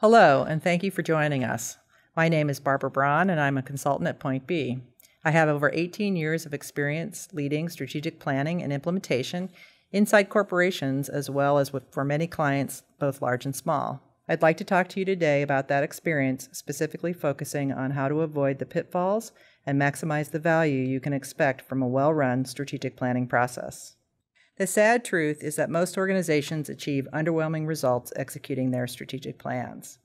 Hello, and thank you for joining us. My name is Barbara Braun, and I'm a consultant at Point B. I have over 18 years of experience leading strategic planning and implementation inside corporations as well as for many clients, both large and small. I'd like to talk to you today about that experience, specifically focusing on how to avoid the pitfalls and maximize the value you can expect from a well-run strategic planning process. The sad truth is that most organizations achieve underwhelming results executing their strategic plans.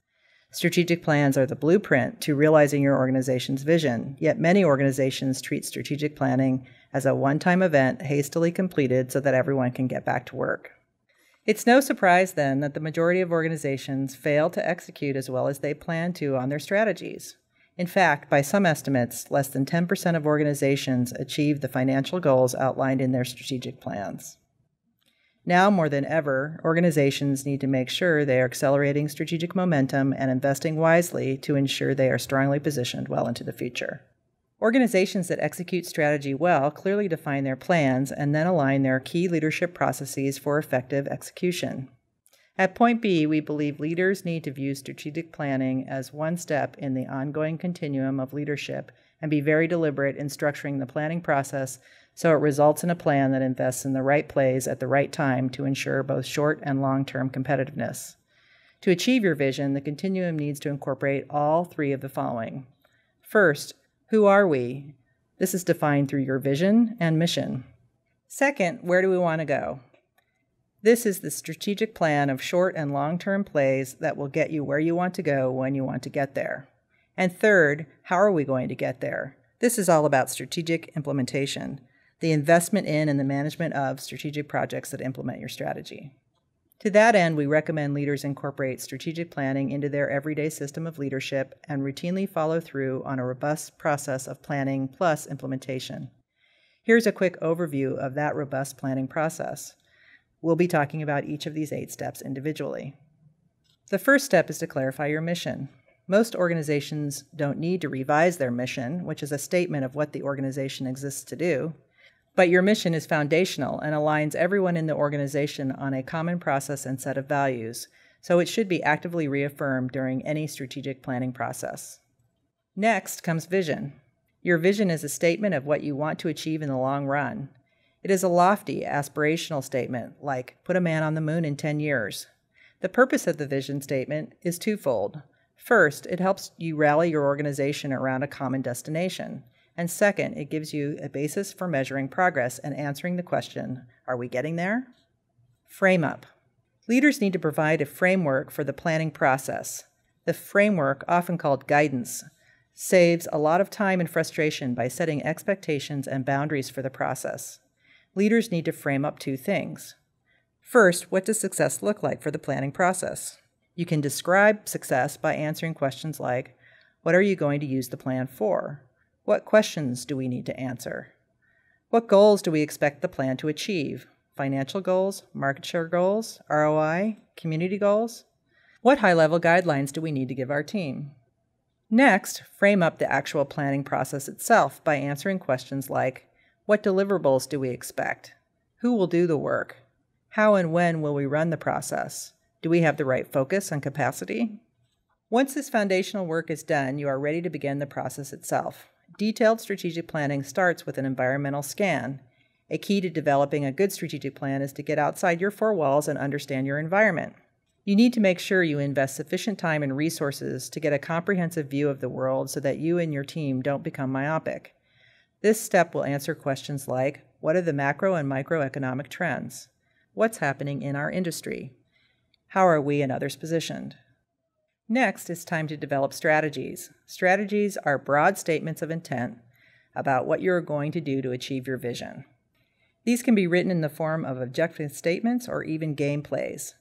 Strategic plans are the blueprint to realizing your organization's vision, yet many organizations treat strategic planning as a one-time event hastily completed so that everyone can get back to work. It's no surprise, then, that the majority of organizations fail to execute as well as they plan to on their strategies. In fact, by some estimates, less than 10% of organizations achieve the financial goals outlined in their strategic plans. Now more than ever, organizations need to make sure they are accelerating strategic momentum and investing wisely to ensure they are strongly positioned well into the future. Organizations that execute strategy well clearly define their plans and then align their key leadership processes for effective execution. At Point B, we believe leaders need to view strategic planning as one step in the ongoing continuum of leadership and be very deliberate in structuring the planning process so it results in a plan that invests in the right plays at the right time to ensure both short and long-term competitiveness. To achieve your vision, the continuum needs to incorporate all three of the following. First, who are we? This is defined through your vision and mission. Second, where do we want to go? This is the strategic plan of short and long-term plays that will get you where you want to go when you want to get there. And third, how are we going to get there? This is all about strategic implementation, the investment in and the management of strategic projects that implement your strategy. To that end, we recommend leaders incorporate strategic planning into their everyday system of leadership and routinely follow through on a robust process of planning plus implementation. Here's a quick overview of that robust planning process. We'll be talking about each of these 8 steps individually. The first step is to clarify your mission. Most organizations don't need to revise their mission, which is a statement of what the organization exists to do, but your mission is foundational and aligns everyone in the organization on a common process and set of values, so it should be actively reaffirmed during any strategic planning process. Next comes vision. Your vision is a statement of what you want to achieve in the long run. It is a lofty, aspirational statement, like put a man on the moon in 10 years. The purpose of the vision statement is twofold. First, it helps you rally your organization around a common destination. And second, it gives you a basis for measuring progress and answering the question, are we getting there? Frame up. Leaders need to provide a framework for the planning process. The framework, often called guidance, saves a lot of time and frustration by setting expectations and boundaries for the process. Leaders need to frame up 2 things. First, what does success look like for the planning process? You can describe success by answering questions like, what are you going to use the plan for? What questions do we need to answer? What goals do we expect the plan to achieve? Financial goals, market share goals, ROI, community goals? What high-level guidelines do we need to give our team? Next, frame up the actual planning process itself by answering questions like, what deliverables do we expect? Who will do the work? How and when will we run the process? Do we have the right focus and capacity? Once this foundational work is done, you are ready to begin the process itself. Detailed strategic planning starts with an environmental scan. A key to developing a good strategic plan is to get outside your 4 walls and understand your environment. You need to make sure you invest sufficient time and resources to get a comprehensive view of the world so that you and your team don't become myopic. This step will answer questions like, what are the macro and microeconomic trends? What's happening in our industry? How are we and others positioned? Next, it's time to develop strategies. Strategies are broad statements of intent about what you're going to do to achieve your vision. These can be written in the form of objective statements or even game plays.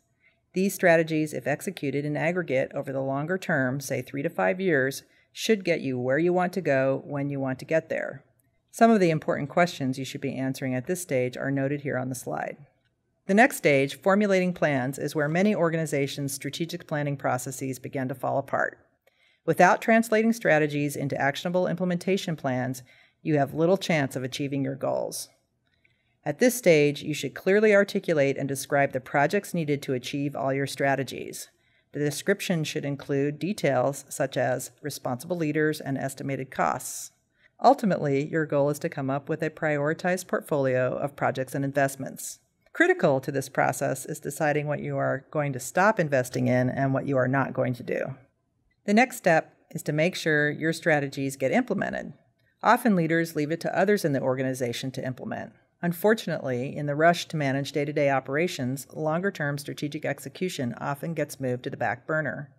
These strategies, if executed in aggregate over the longer term, say 3 to 5 years, should get you where you want to go when you want to get there. Some of the important questions you should be answering at this stage are noted here on the slide. The next stage, formulating plans, is where many organizations' strategic planning processes begin to fall apart. Without translating strategies into actionable implementation plans, you have little chance of achieving your goals. At this stage, you should clearly articulate and describe the projects needed to achieve all your strategies. The description should include details such as responsible leaders and estimated costs. Ultimately, your goal is to come up with a prioritized portfolio of projects and investments. Critical to this process is deciding what you are going to stop investing in and what you are not going to do. The next step is to make sure your strategies get implemented. Often leaders leave it to others in the organization to implement. Unfortunately, in the rush to manage day-to-day operations, longer-term strategic execution often gets moved to the back burner.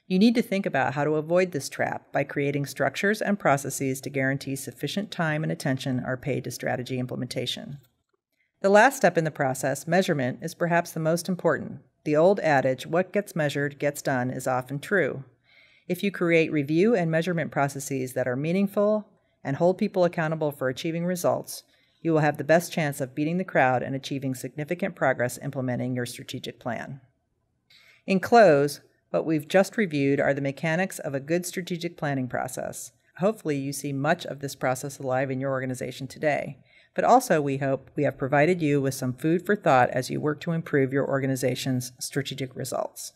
You need to think about how to avoid this trap by creating structures and processes to guarantee sufficient time and attention are paid to strategy implementation. The last step in the process, measurement, is perhaps the most important. The old adage, what gets measured gets done, is often true. If you create review and measurement processes that are meaningful and hold people accountable for achieving results, you will have the best chance of beating the crowd and achieving significant progress implementing your strategic plan. In close, what we've just reviewed are the mechanics of a good strategic planning process. Hopefully, you see much of this process alive in your organization today, but also we hope we have provided you with some food for thought as you work to improve your organization's strategic results.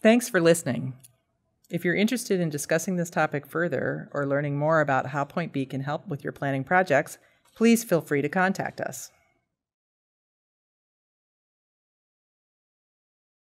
Thanks for listening. If you're interested in discussing this topic further or learning more about how Point B can help with your planning projects, please feel free to contact us.